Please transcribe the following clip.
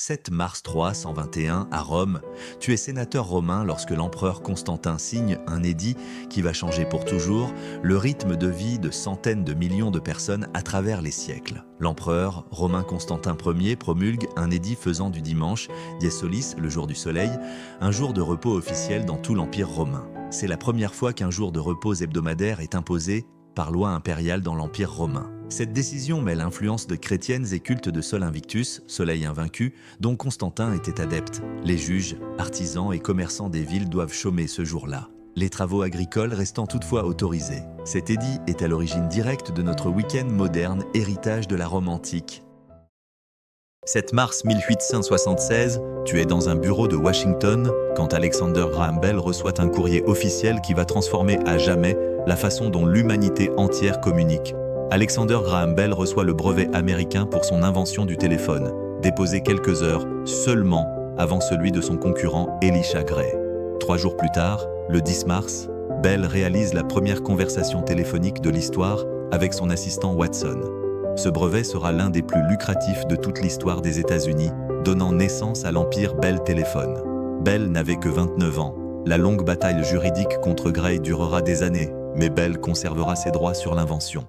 7 mars 321 à Rome, tu es sénateur romain lorsque l'empereur Constantin signe un édit qui va changer pour toujours le rythme de vie de centaines de millions de personnes à travers les siècles. L'empereur romain Constantin Ier promulgue un édit faisant du dimanche, dies solis, le jour du soleil, un jour de repos officiel dans tout l'Empire romain. C'est la première fois qu'un jour de repos hebdomadaire est imposé par loi impériale dans l'Empire romain. Cette décision mêle influences de chrétiennes et culte de Sol Invictus, soleil invaincu, dont Constantin était adepte. Les juges, artisans et commerçants des villes doivent chômer ce jour-là, les travaux agricoles restant toutefois autorisés. Cet édit est à l'origine directe de notre week-end moderne, héritage de la Rome antique. 7 mars 1876, tu es dans un bureau de Washington quand Alexander Graham Bell reçoit un courrier officiel qui va transformer à jamais la façon dont l'humanité entière communique. Alexander Graham Bell reçoit le brevet américain pour son invention du téléphone, déposé quelques heures seulement avant celui de son concurrent Elisha Gray. 3 jours plus tard, le 10 mars, Bell réalise la première conversation téléphonique de l'histoire avec son assistant Watson. Ce brevet sera l'un des plus lucratifs de toute l'histoire des États-Unis, donnant naissance à l'empire Bell Telephone. Bell n'avait que 29 ans. La longue bataille juridique contre Gray durera des années, mais Bell conservera ses droits sur l'invention.